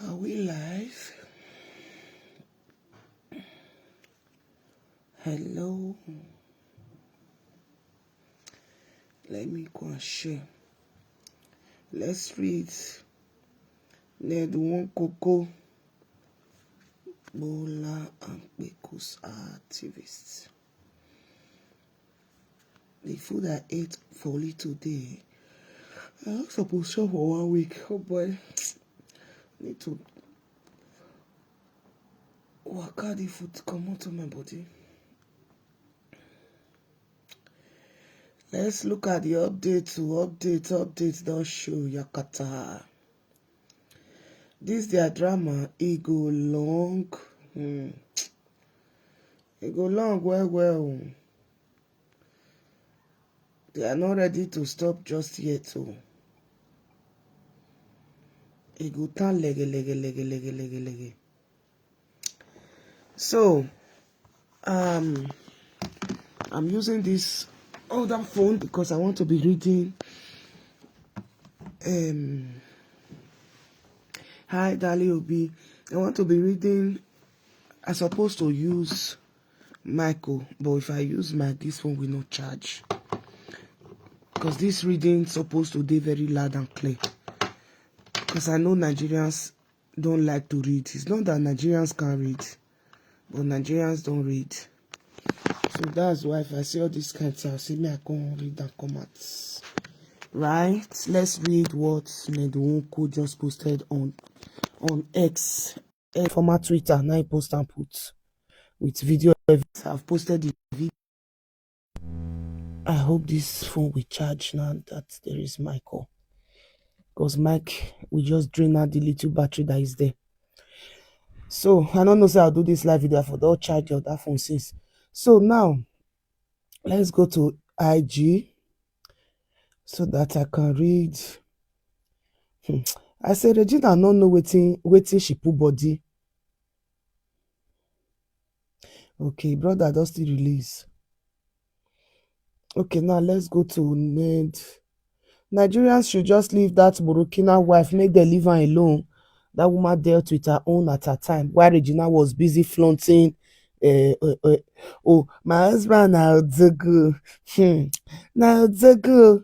Are we live? Hello. Let me go and share. Let's read Ned Koko Bola and Bekus activists. The food I ate for only today, I was supposed to shop for 1 week. Oh boy, need to work out the food to come out of my body. Let's look at the update don't show Yakata. This their drama, it go long. It go long well. They are not ready to stop just yet. So it go turn lege. So I'm using this older phone because I want to be reading. Hi Dali Obi. I want to be reading. I'm supposed to use Michael, but if I use this phone will not charge. Because this reading is supposed to be very loud and clear. Because I know Nigerians don't like to read. It's not that Nigerians can't read, but Nigerians don't read. So that's why if I see all these kinds of things, I can't read and comments. Right? Let's read what Nedwonko just posted on X, former Twitter. Now he post and put with video. I've posted the video. I hope this phone will charge now that there is Michael. Because Mike will just drain out the little battery that is there. So I don't know if I'll do this live video for the charge of that phone since. So now let's go to IG so that I can read. I said Regina no know waiting she put body. Okay, brother does still release. Okay, now let's go to Ned. Nigerians should just leave that Burkina wife, make them leave her alone. That woman dealt with her own at her time, while Regina was busy flaunting. Oh, my husband now Zogo. Now Zogo.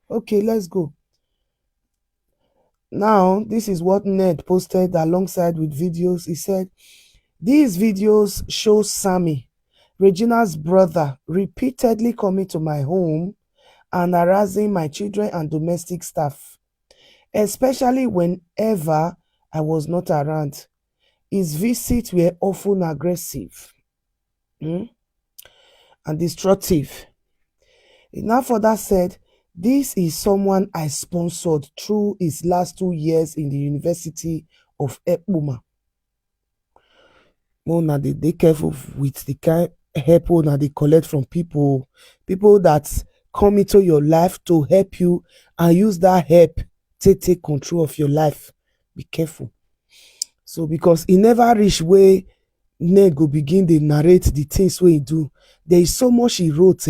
Okay, let's go. Now, this is what Ned posted alongside with videos. He said, these videos show Sammy, Regina's brother, repeatedly coming to my home and harassing my children and domestic staff, especially whenever I was not around. His visits were often aggressive and destructive. He now further said, this is someone I sponsored through his last 2 years in the University of Ekpoma. Now they careful with the kind of help now they collect from people that come into your life to help you and use that help to take control of your life. Be careful. So because he never reach where Ned go begin to narrate the things where he do. There is so much he wrote,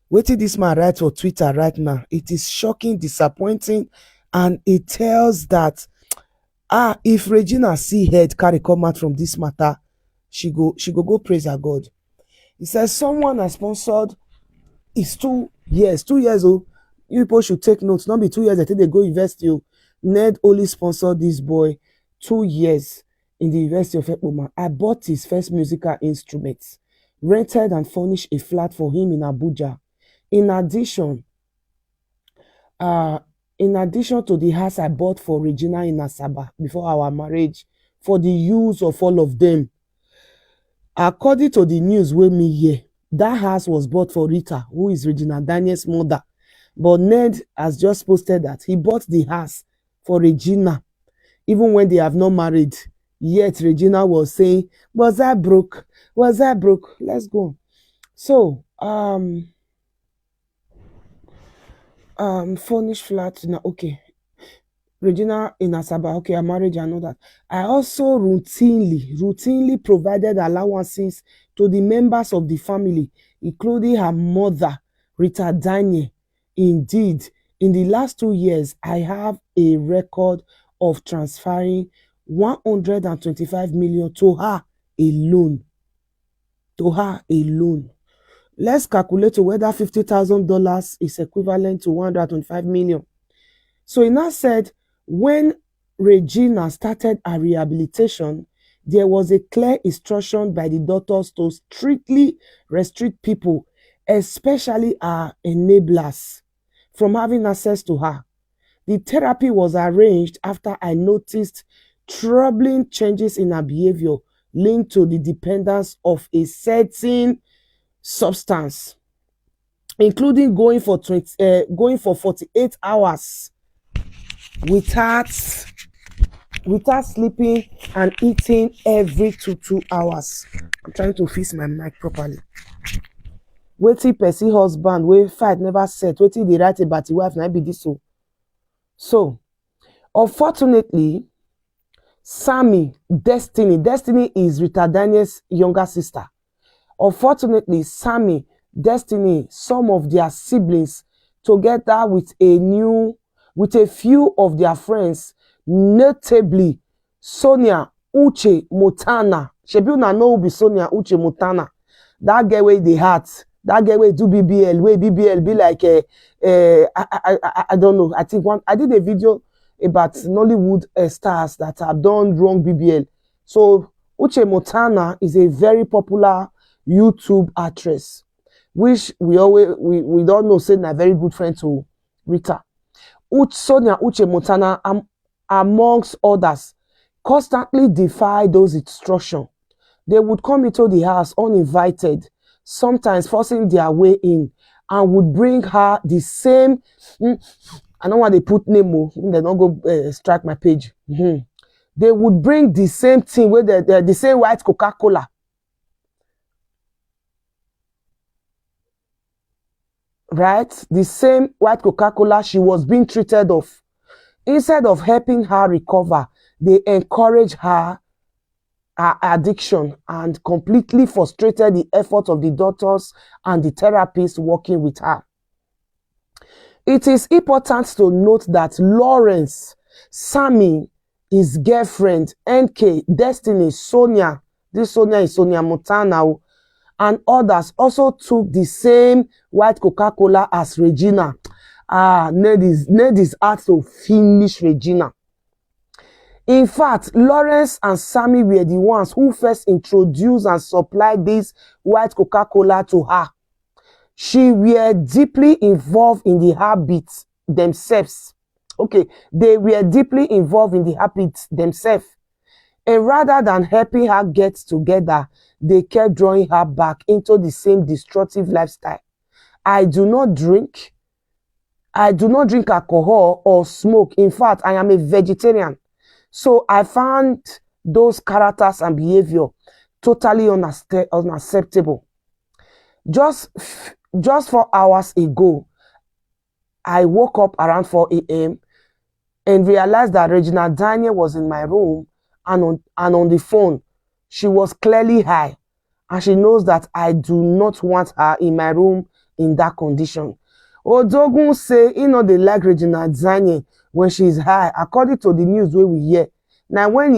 Wait till this man write on Twitter right now. It is shocking, disappointing, and it tells that if Regina see head carry come out from this matter, she go praise her God. He says someone has sponsored is 2 years. 2 years old. You people should take notes. Not be 2 years. I think they go invest you. Ned only sponsored this boy 2 years in the University of Ekpoma. I bought his first musical instruments, rented and furnished a flat for him in Abuja. In addition to the house I bought for Regina in Asaba before our marriage, for the use of all of them. According to the news wey me hear, that house was bought for Rita, who is Regina Daniels' mother. But Ned has just posted that he bought the house for Regina, even when they have not married. Yet Regina was saying, was I broke? Was I broke? Let's go. So, furnished flat now. Okay. Regina in Asaba, okay, her marriage, I know that. I also routinely provided allowances to the members of the family, including her mother, Rita Daniel. Indeed, In the last 2 years, I have a record of transferring 125 million to her alone. To her alone. Let's calculate whether $50,000 is equivalent to 125 million. So he now said, when Regina started her rehabilitation, there was a clear instruction by the doctors to strictly restrict people, especially her enablers, from having access to her. The therapy was arranged after I noticed troubling changes in her behavior linked to the dependence of a certain substance, including going for 48 hours without sleeping and eating every 2 hours. I'm trying to fix my mic properly. Wetin person husband wey fight never set, wetin dey write about the wife na be this o. So unfortunately, Sammy, Destiny is Rita Daniels' younger sister. Unfortunately, Sammy, Destiny, some of their siblings, together with a few of their friends, notably Sonia Uche Montana. Shebi una know who be Sonia Uche Montana. That girl wey dey heart, that girl wey do BBL, wey BBL be like I don't know. I think I did a video about Nollywood stars that have done wrong BBL. So Uche Montana is a very popular YouTube actress, which we don't know, say na very good friend to Rita. Sonia Uche Montana, amongst others, constantly defy those instructions. They would come into the house uninvited, sometimes forcing their way in, and would bring her the same. I don't want to put name, they don't go strike my page. They would bring the same thing with the same white Coca-Cola. Right? The same white Coca-Cola she was being treated of. Instead of helping her recover, they encouraged her addiction and completely frustrated the effort of the doctors and the therapists working with her. It is important to note that Lawrence, Sammy, his girlfriend, NK, Destiny, Sonia, this Sonia is Sonia Montana, and others also took the same white Coca-Cola as Regina. Ned is out to finish Regina. In fact, Lawrence and Sammy were the ones who first introduced and supplied this white Coca-Cola to her. She were deeply involved in the habits themselves. Okay, they were deeply involved in the habits themselves. And rather than helping her get together, they kept drawing her back into the same destructive lifestyle. I do not drink alcohol or smoke. In fact, I am a vegetarian. So I found those characters and behavior totally unacceptable. Just 4 hours ago, I woke up around 4 a.m. and realized that Regina Daniels was in my room and on the phone. She was clearly high, and she knows that I do not want her in my room in that condition. Odogun say he know they like Regina Daniels when she's high, according to the news wey we hear. Now when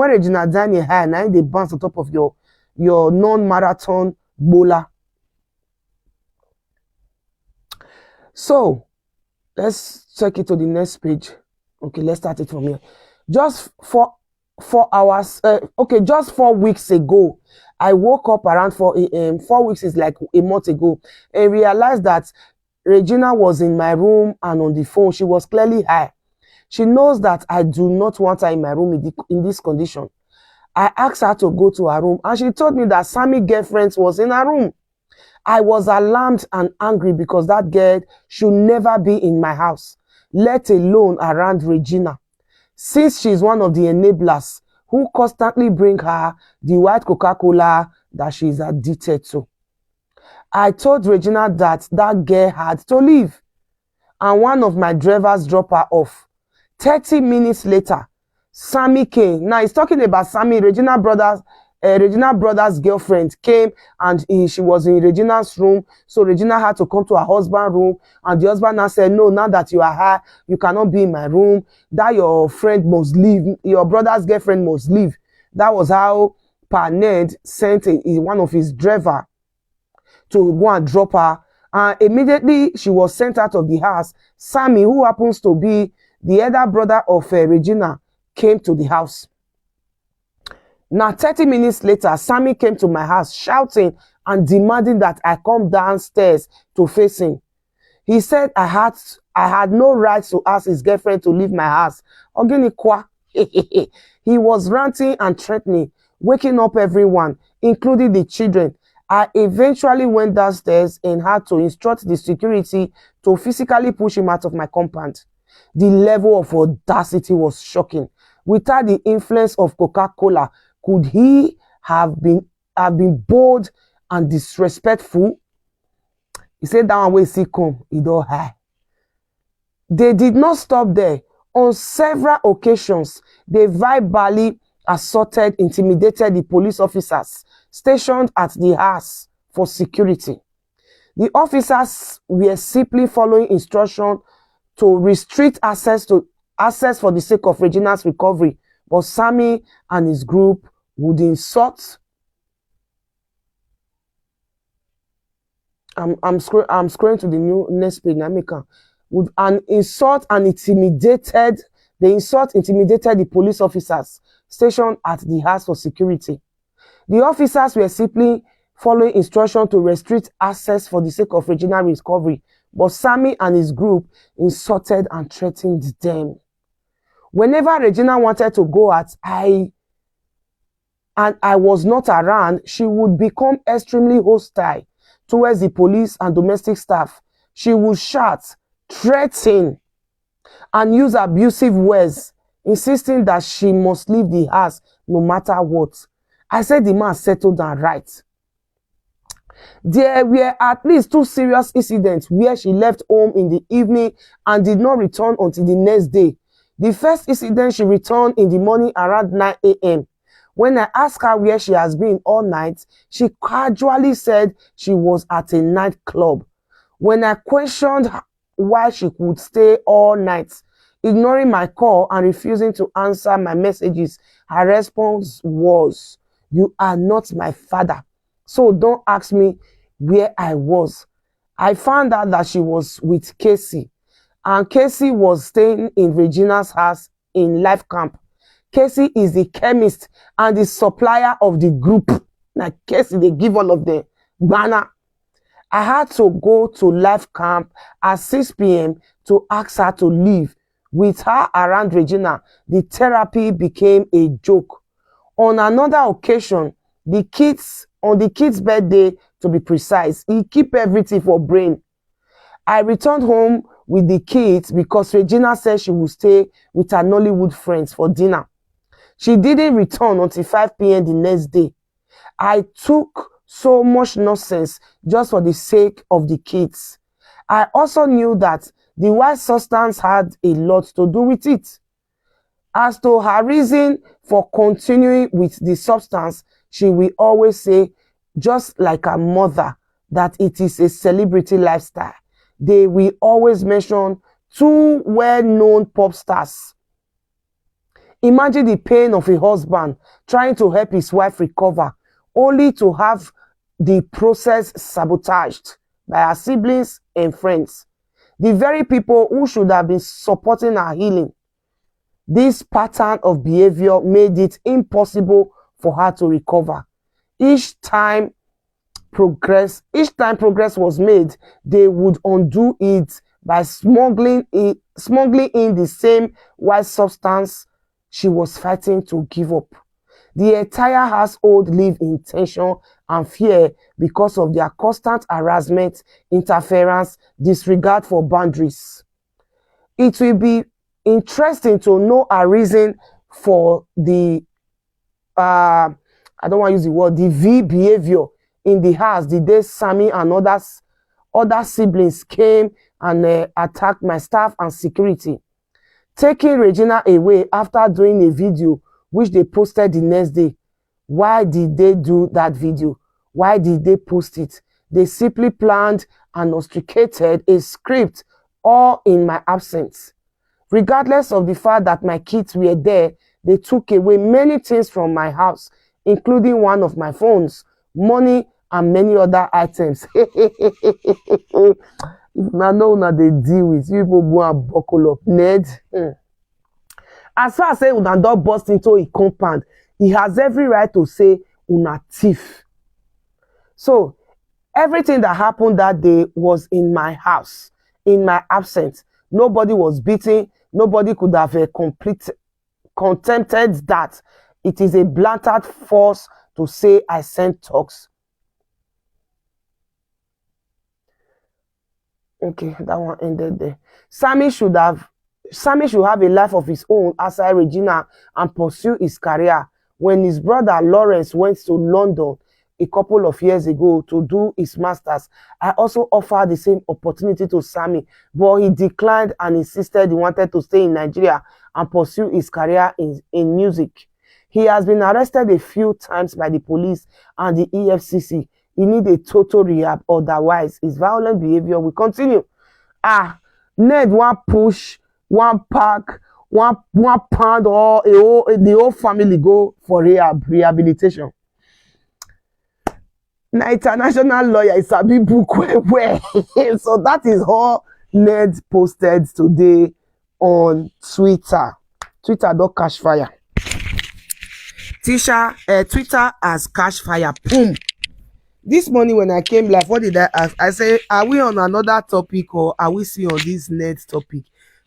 Regina Daniels high, now they bounce on top of your non-marathon bowler. So let's check it to the next page. Okay, let's start it from here. Just 4 hours. Just 4 weeks ago, I woke up around 4 a.m. 4 weeks is like a month ago, and realized that Regina was in my room and on the phone. She was clearly high. She knows that I do not want her in my room in this condition. I asked her to go to her room, and she told me that Sammy's girlfriend was in her room. I was alarmed and angry because that girl should never be in my house, let alone around Regina, since she's one of the enablers who constantly bring her the white Coca-Cola that she's addicted to. I told Regina that girl had to leave, and one of my drivers dropped her off. 30 minutes later, Sammy came. Now he's talking about Sammy, Regina brother, Regina brother's girlfriend came, and she was in Regina's room. So Regina had to come to her husband's room, and the husband now said, no, now that you are here, you cannot be in my room. That your friend must leave. Your brother's girlfriend must leave. That was how Pa Ned sent one of his driver to go and drop her. And immediately she was sent out of the house. Sammy, who happens to be the elder brother of Regina, came to the house. Now, 30 minutes later, Sammy came to my house shouting and demanding that I come downstairs to face him. He said I had no right to ask his girlfriend to leave my house. He was ranting and threatening, waking up everyone, including the children. I eventually went downstairs and had to instruct the security to physically push him out of my compound. The level of audacity was shocking. Without the influence of Coca-Cola, could he have been bold and disrespectful? He said that one way he come, he don't high. They did not stop there. On several occasions, they verbally assaulted, intimidated the police officers stationed at the house for security. The officers were simply following instruction to restrict access for the sake of Regina's recovery, but Sammy and his group would insult. I'm scrolling to the next page. Would insult and intimidated. They intimidated the police officers stationed at the house for security. The officers were simply following instruction to restrict access for the sake of Regina's recovery, but Sammy and his group insulted and threatened them. Whenever Regina wanted to go out, I was not around, she would become extremely hostile towards the police and domestic staff. She would shout, threaten, and use abusive words, insisting that she must leave the house no matter what. I said the man settled down right. There were at least 2 serious incidents where she left home in the evening and did not return until the next day. The first incident, she returned in the morning around 9 a.m. When I asked her where she has been all night, she casually said she was at a nightclub. When I questioned why she could stay all night, ignoring my call and refusing to answer my messages, her response was, "You are not my father, so don't ask me where I was." I found out that she was with Casey, and Casey was staying in Regina's house in Life Camp. Casey is the chemist and the supplier of the group. Now, Casey, they give all of the banner. I had to go to Life Camp at 6 p.m. to ask her to leave. With her around Regina, the therapy became a joke. On another occasion, on the kid's birthday, to be precise, he keep everything for brain. I returned home with the kids because Regina said she would stay with her Nollywood friends for dinner. She didn't return until 5 p.m. the next day. I took so much nonsense just for the sake of the kids. I also knew that the white substance had a lot to do with it. As to her reason for continuing with the substance, she will always say, just like her mother, that it is a celebrity lifestyle. They will always mention 2 well-known pop stars. Imagine the pain of a husband trying to help his wife recover, only to have the process sabotaged by her siblings and friends, the very people who should have been supporting her healing. This pattern of behavior made it impossible for her to recover. Each time progress was made, they would undo it by smuggling in the same white substance she was fighting to give up. The entire household lived in tension and fear because of their constant harassment, interference, disregard for boundaries. It will be interesting to know a reason for the I don't want to use the word, the V behavior in the house the day Sammy and other siblings came and attacked my staff and security, taking Regina away after doing a video which they posted the next day. Why did they do that video? Why did they post it? They simply planned and orchestrated a script all in my absence. Regardless of the fact that my kids were there, they took away many things from my house, including one of my phones, money, and many other items. If una know una dey deal with, you people go and buckle up. Ned. As far as say una don burst into a compound, he has every right to say una thief. So everything that happened that day was in my house, in my absence. Nobody was beaten. Nobody could have contempted that. It is a blatant force to say I sent talks. Okay, that one ended there. Sammy should have a life of his own outside Regina and pursue his career. When his brother Lawrence went to London a couple of years ago to do his masters, I also offered the same opportunity to Sammy, but he declined and insisted he wanted to stay in Nigeria and pursue his career in music. He has been arrested a few times by the police and the EFCC. He needs a total rehab, otherwise his violent behavior will continue. Ned one push, one pack, one pound, or the whole family go for rehabilitation. Na international lawyer is sabi book well. So that is all Ned posted today on Twitter. Twitter don catch fire. Twitter has catch fire. Boom. This morning when I came live, what did I ask? I say, are we on another topic or are we still on this Ned topic?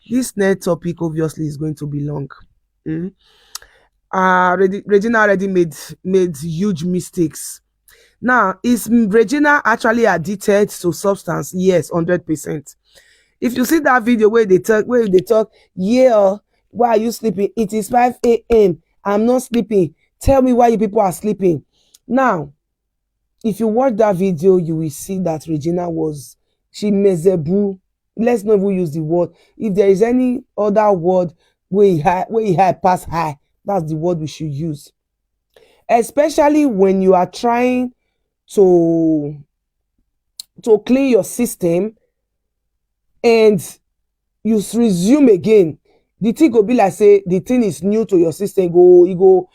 This Ned topic obviously is going to be long. Regina already made huge mistakes. Now, is Regina actually addicted to substance? Yes, 100%. If you see that video where they talk, yeah, why are you sleeping? It is 5 a.m. I'm not sleeping. Tell me why you people are sleeping. Now, if you watch that video, you will see that Regina she mezebu. Let's not even use the word. If there is any other word where you high pass high, that's the word we should use. Especially when you are trying to clean your system and you resume again, the thing go be like say the thing is new to your system. It go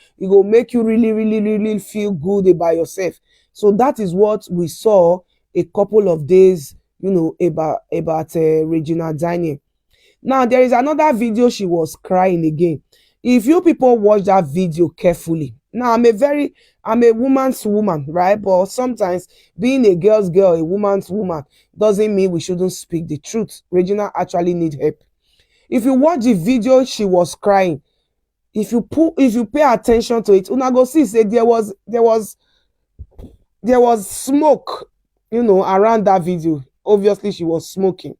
make you really feel good about yourself. So that is what we saw a couple of days, about Regina Daniels. Now there is another video. She was crying again. If you people watch that video carefully, now I'm a woman's woman, right? But sometimes being a girl's girl, a woman's woman, doesn't mean we shouldn't speak the truth. Regina actually need help. If you watch the video, she was crying. If you pay attention to it, una go see say there was smoke, around that video. Obviously, she was smoking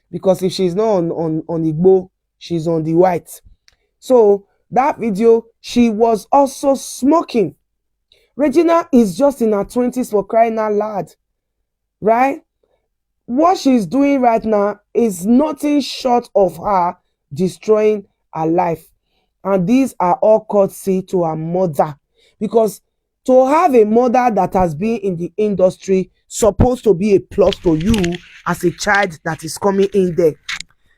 because if she's not on Igbo, she's on the white. So that video, she was also smoking. Regina is just in her 20s, for crying out loud, right? What she's doing right now is nothing short of her destroying her life. And these are all courtesy to her mother. Because to have a mother that has been in the industry supposed to be a plus to you as a child that is coming in there.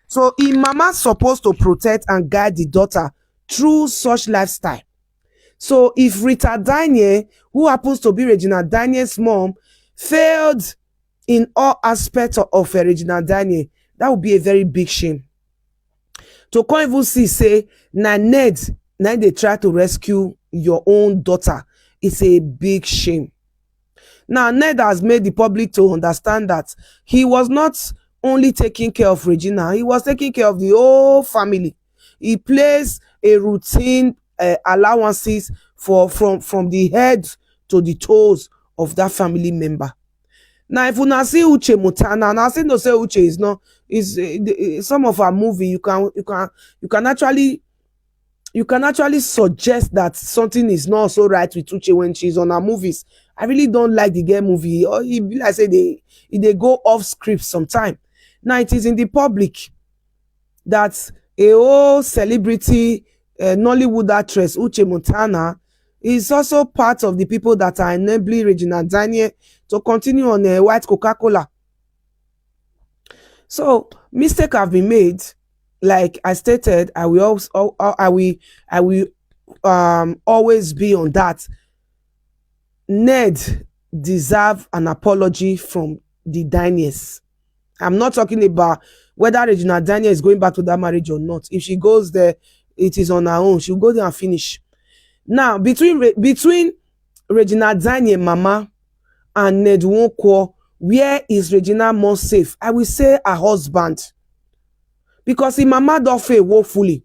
So mama supposed to protect and guide the daughter through such lifestyle. So if Rita Daniel, who happens to be Regina Daniels' mom, failed in all aspects of Regina Daniel, that would be a very big shame. To come even see say na Ned they try to rescue your own daughter, it's a big shame. Now Ned has made the public to understand that he was not only taking care of Regina, he was taking care of the whole family. He plays a routine allowances from the head to the toes of that family member. Now, if una see Uche Mutana, and I say no say Uche is not some of our movie, you can actually suggest that something is not so right with Uche when she's on her movies. I really don't like the girl movie, or I say they go off script sometime. Now it is in the public that a whole celebrity Nollywood actress Uche Montana He's also part of the people that are enabling Regina Daniel to continue on white Coca-Cola. So mistake have been made. Like I stated, I will also, I will always be on that. Ned deserve an apology from the Daniels. I'm not talking about whether Regina Daniel is going back to that marriage or not. If she goes there, it is on her own. She'll go there and finish. Now, between Regina Daniel mama and Ned Nwoko, where is Regina more safe? I will say her husband. Because the mama don't fail woefully.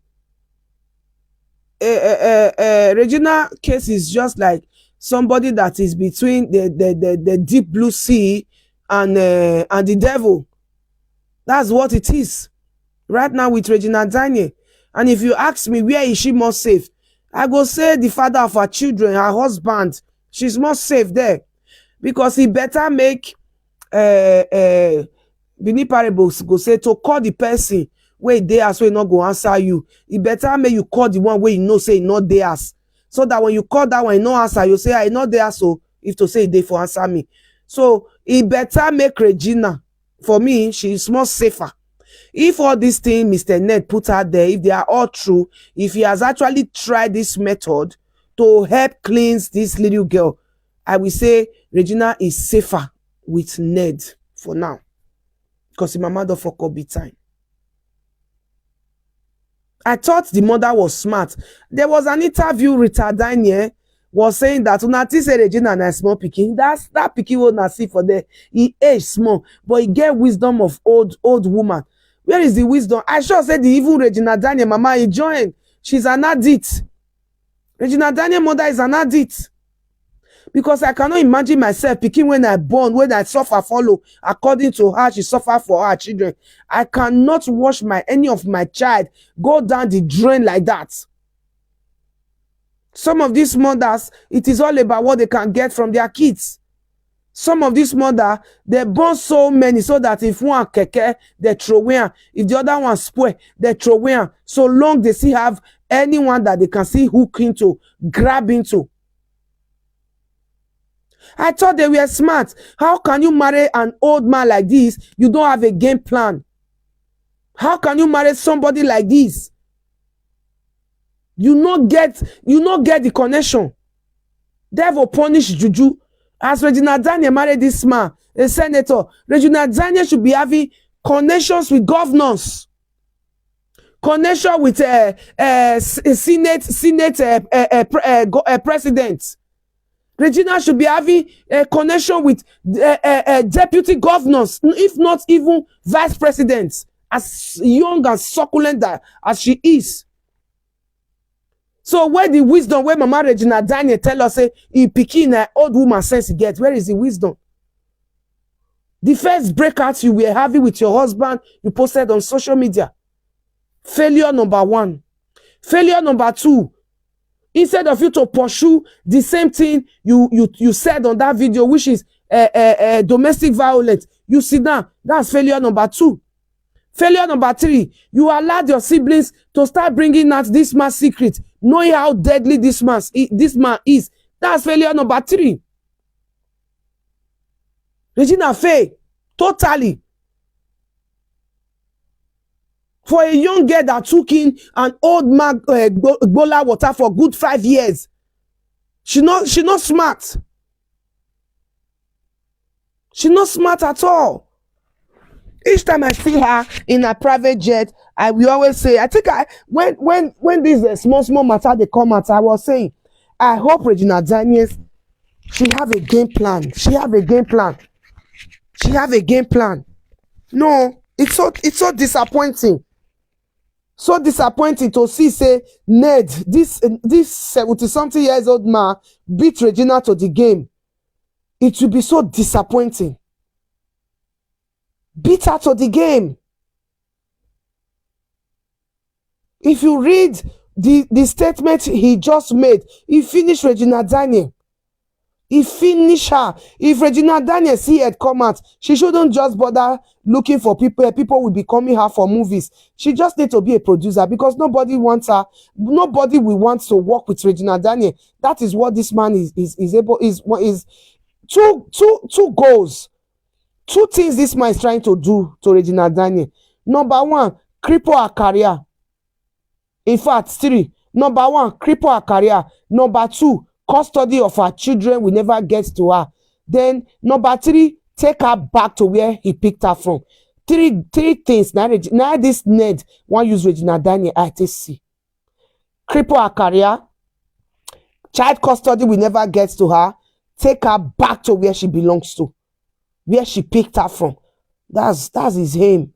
Regina case is just like somebody that is between the deep blue sea and the devil. That's what it is right now with Regina Daniel. And if you ask me where is she more safe, I go say the father of her children, her husband. She's more safe there, because he better make Bini parables go say to call the person where they are, so he not go answer you. He better make you call the one where you know say he not theirs, so that when you call that one he no answer, you say I not there, so if to say they for answer me. So he better make Regina. For me, she is more safer. If all these things Mr. Ned put out there, if they are all true, if he has actually tried this method to help cleanse this little girl, I will say Regina is safer with Ned for now, because the mama don't fuck up big time. I thought the mother was smart. There was an interview Rita Daniel was saying that Unati say Regina na small pikin. That pikin will not see for there. He age small, but he get wisdom of old woman. Where is the wisdom? I sure said the evil Regina Daniel mama he joined. She's an addict. Regina Daniel mother is an addict. Because I cannot imagine myself picking when I born, when I suffer follow. According to her, she suffer for her children. I cannot watch any of my child go down the drain like that. Some of these mothers, it is all about what they can get from their kids. Some of these mothers, they born so many so that if one keke, they throw away. If the other one spoil, they throw away. So long they still have anyone that they can see hook into, grab into. I thought they were smart. How can you marry an old man like this? You don't have a game plan. How can you marry somebody like this? You not get the connection. Devil punish juju. As Regina Daniel married this man, a senator, Regina Daniel should be having connections with governors, connection with senate president. Regina should be having a connection with deputy governors, if not even vice presidents, as young and succulent as she is. So where the wisdom, where Mama Regina Daniel tell us, say, he picking an old woman sense he gets, where is the wisdom? The first breakout you were having with your husband, you posted on social media. Failure number 1. Failure number 2. Instead of you to pursue the same thing you said on that video, which is domestic violence, you sit down. That's failure number 2. Failure number 3, you allowed your siblings to start bringing out this man's secret, knowing how deadly this man is. That's failure number 3. Regina failed totally. For a young girl that took in an old man bola water for good 5 years, she not smart. She not smart at all. Each time I see her in a private jet, I will always say, I think when this small matter they come out, I was saying, I hope Regina Daniels, she have a game plan. She have a game plan. She have a game plan. No, it's so disappointing. So disappointing to see, say, Ned, this 70-something years old man beat Regina to the game. It will be so disappointing. Beat her to the game. If you read the statement he just made, he finished Regina Daniel. He finish her. If Regina Daniels see had come out, she shouldn't just bother looking for people. People will be coming her for movies. She just need to be a producer because nobody wants her. Nobody will want to work with Regina Daniels. That is what this man is able is two goals. Two things this man is trying to do to Regina Daniels. Number one, cripple her career. In fact, three. Number one, cripple her career. Number two, custody of her children will never get to her. Then number three, take her back to where he picked her from. Three things. Now this Ned want use Regina Daniels ITC. Cripple her career. Child custody will never get to her. Take her back to where she belongs to. Where she picked her from. That's his aim.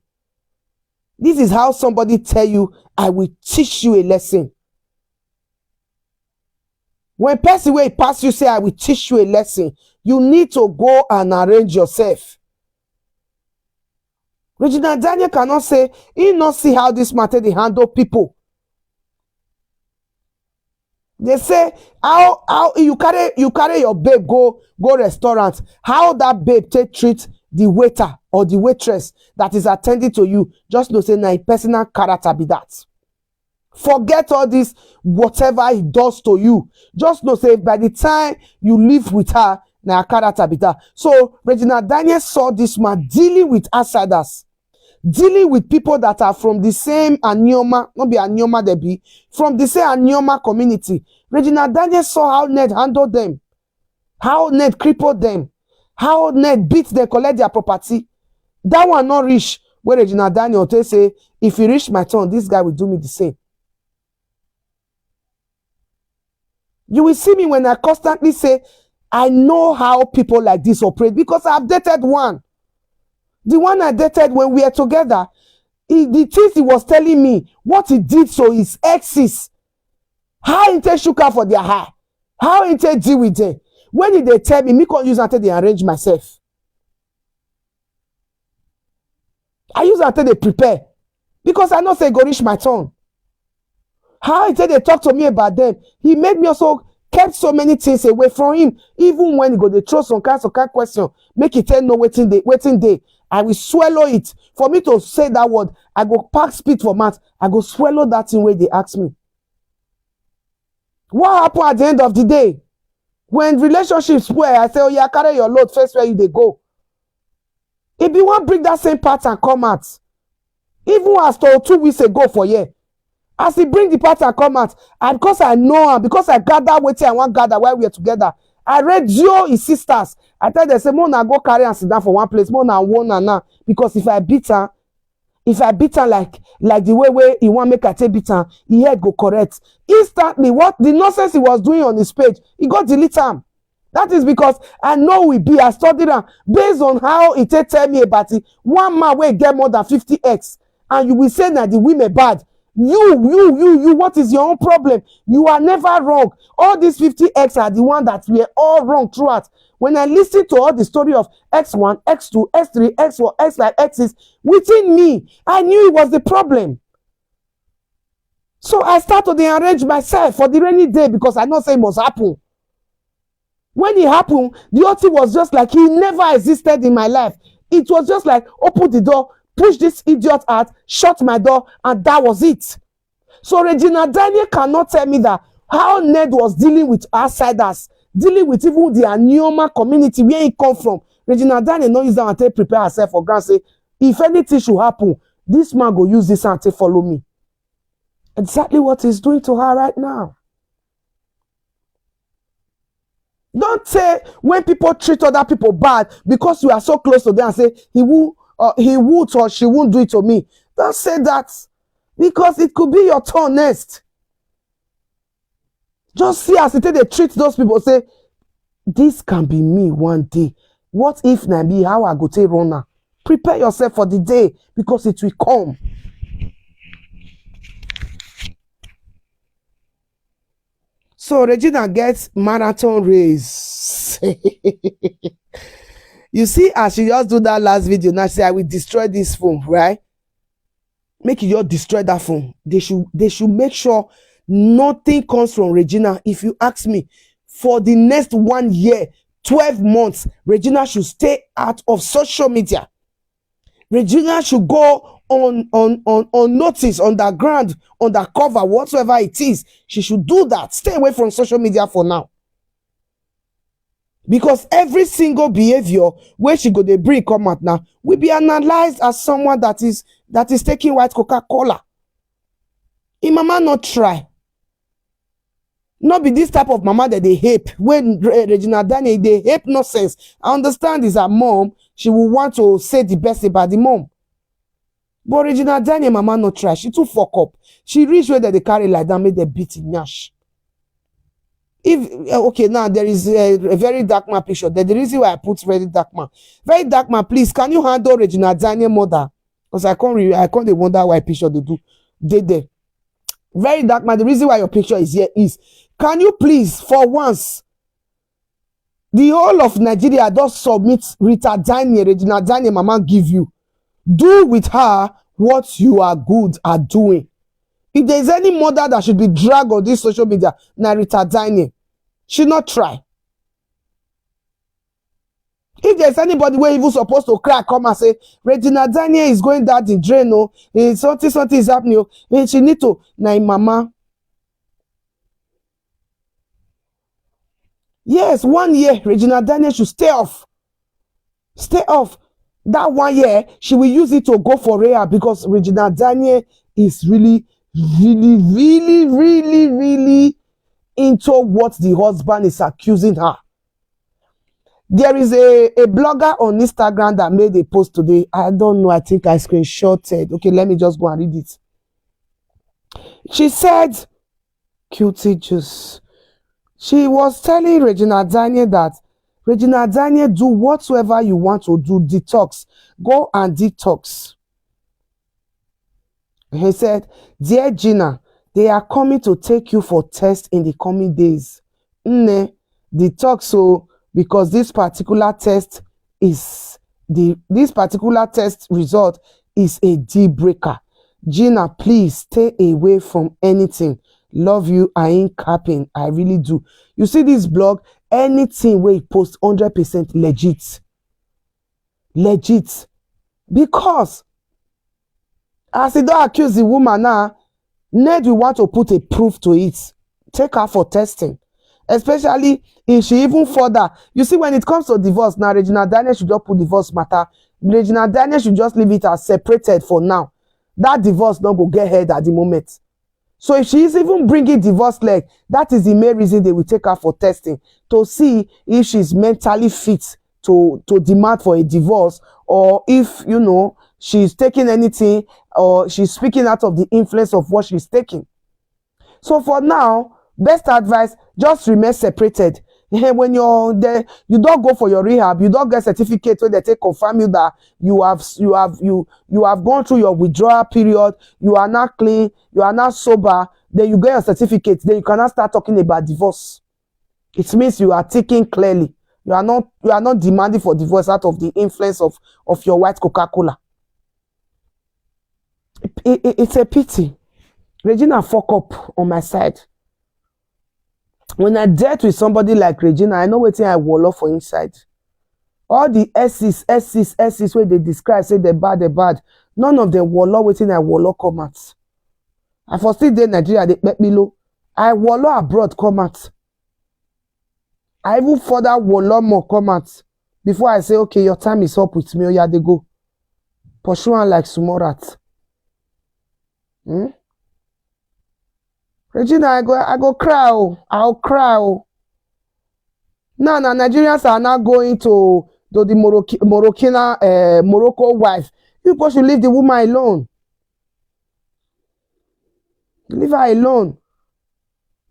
This is how somebody tell you, I will teach you a lesson. When person way pass you say, I will teach you a lesson, you need to go and arrange yourself. Regina Daniels cannot say, he not see how this matter they handle people. They say, how you carry your babe go restaurant, how that babe take treat the waiter or the waitress that is attending to you. Just know say na personal character be that. Forget all this, whatever he does to you. Just know say by the time you live with her, na character be that. So Regina Daniels saw this man dealing with outsiders, dealing with people that are from the same Anioma, not be Anioma they be, from the same Anioma community. Regina Daniels saw how Ned handled them, how Ned crippled them, how Ned beat them, collect their property. That one not reach where Regina Daniels they say, if he reach my turn, this guy will do me the same. You will see me when I constantly say, I know how people like this operate because I've dated one. The one I dated when we were together, the things he was telling me, what he did to his exes, how he take sugar for their hair, how he take deal with them. When did they tell me can't use until they arrange myself? I use until they prepare because I know say go reach my turn. How he said they talk to me about them, he made me also kept so many things away from him. Even when he go, they throw some kind question, make it tell no waiting day. I will swallow it. For me to say that word, I go pack spit for mouth. I go swallow that thing where they ask me. What happened at the end of the day? When relationships spoil, I say, oh yeah, carry your load first where you they go. If you want bring that same pattern come out, even as to 2 weeks ago for year, as he bring the pattern come out, and because I know him, because I gather waiting, I want gather while we are together. I radio his sisters. I tell them, say, Mona go carry and sit down for one place. Mona one and now. Because if I beat her like the way he want make I take beat her, he head go correct. Instantly, what the nonsense he was doing on his page, he got delete him. That is because I know we be, I studied him based on how he tell me about it. One man will get more than 50x, and you will say that the women bad. You, what is your own problem? You are never wrong. All these 50x are the one that we are all wrong throughout. When I listen to all the story of X1, X2, X3, X4, X5, X's, within me, I knew it was the problem. So I started to arrange myself for the rainy day because I know say it must happen. When it happened, the whole thing was just like he never existed in my life. It was just like open the door, push this idiot out, shut my door, and that was it. So Regina Daniels cannot tell me that how Ned was dealing with outsiders, dealing with even the Anioma community where he come from. Regina Daniels no use that and take prepare herself for granted. Say, if anything should happen, this man go use this and take follow me. Exactly what he's doing to her right now. Don't say when people treat other people bad because you are so close to them and say he would or she won't do it to me. Don't say that because it could be your turn next. Just see as they treat those people. Say this can be me one day. What if na me? How I go take runner? Prepare yourself for the day because it will come. So Regina gets marathon race. You see, as she just do that last video, now she say, I will destroy this phone, right? Make you just destroy that phone. They should make sure nothing comes from Regina. If you ask me, for the next 1 year, 12 months, Regina should stay out of social media. Regina should go on notice, underground, undercover, whatsoever it is. She should do that. Stay away from social media for now. Because every single behavior where she go dey bring come out now will be analyzed as someone that is taking white Coca-Cola. Im mama not try. Not be this type of mama that they hate. When Regina Daniels, they hate nonsense. I understand is her mom. She will want to say the best about the mom. But Regina Daniels, mama not try. She too fuck up. She reach where they carry like that, make them beat in Nash. If okay, now there is a very dark man picture. That's the reason why I put very dark man. Very dark man, please. Can you handle Regina Daniels' mother? Because I can't wonder why picture they do. They there. Very dark man. The reason why your picture is here is, can you please, for once, the whole of Nigeria does submit Rita Daniels, Regina Daniels, mama give you. Do with her what you are good at doing. If there is any mother that should be dragged on this social media, na Rita Daniels. She not try. If there's anybody where even supposed to cry, come and say, Regina Daniels is going down the drain, no, something is happening, and she need to, na mama. Yes, 1 year, Regina Daniels should stay off. Stay off. That 1 year, she will use it to go for rehab, because Regina Daniels is really into what the husband is accusing her. There is a blogger on Instagram that made a post today. I don't know. I think I screenshotted. Okay, let me just go and read it. She said, cutie juice. She was telling Regina Daniels that, Regina Daniels, do whatsoever you want to do. Detox. Go and detox. He said, dear Gina, they are coming to take you for test in the coming days. Detox, so because this particular test result is a deal breaker. Gina, please stay away from anything. Love you. I ain't capping. I really do. You see this blog, anything where it posts 100% legit. Legit. Because as he don't accuse the woman now, Ned will want to put a proof to it. Take her for testing. Especially if she even further. You see, when it comes to divorce, now Regina Daniels should just put divorce matter. Regina Daniels should just leave it as separated for now. That divorce not go get head at the moment. So if she is even bringing divorce leg, that is the main reason they will take her for testing. To see if she's mentally fit to demand for a divorce, or if, you know, she's taking anything, or she's speaking out of the influence of what she's taking. So for now, best advice, just remain separated. When you're there, you don't go for your rehab, you don't get certificate where they take confirm you that you have gone through your withdrawal period, you are not clean, you are not sober, then you get your certificate, then you cannot start talking about divorce. It means you are thinking clearly. You are not demanding for divorce out of the influence of your white Coca-Cola. It's a pity. Regina fuck up on my side. When I date with somebody like Regina, I know what I wall up for inside. All the S's where they describe, say they're bad. None of them wall up waiting I wall up come out. I for still there Nigeria, they make me low. I wall up abroad come out. I even further wall up more come out. Before I say, okay, your time is up with me, oh yeah, they go. Pursue one like small rat. Regina, I go cry. I'll cry. Now, Nigerians are now going to the Morocco wife. You supposed to leave the woman alone. Leave her alone.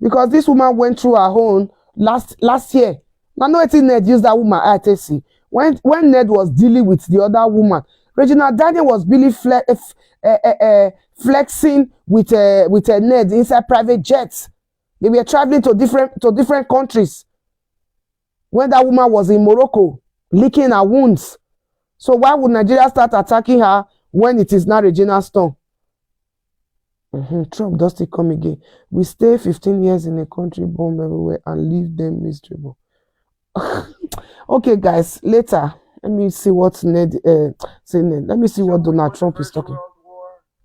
Because this woman went through her own last year. Now, no, Ned used that woman I see. When Ned was dealing with the other woman, Regina Daniels was really flexing with Ned inside private jets. They were traveling to different countries. When that woman was in Morocco, licking her wounds. So why would Nigeria start attacking her when it is not Regina's turn? Trump does still come again. We stay 15 years in a country, bomb everywhere, and leave them miserable. Okay, guys, later. Let me see what Ned, say Ned. Let me see what Donald Trump is talking.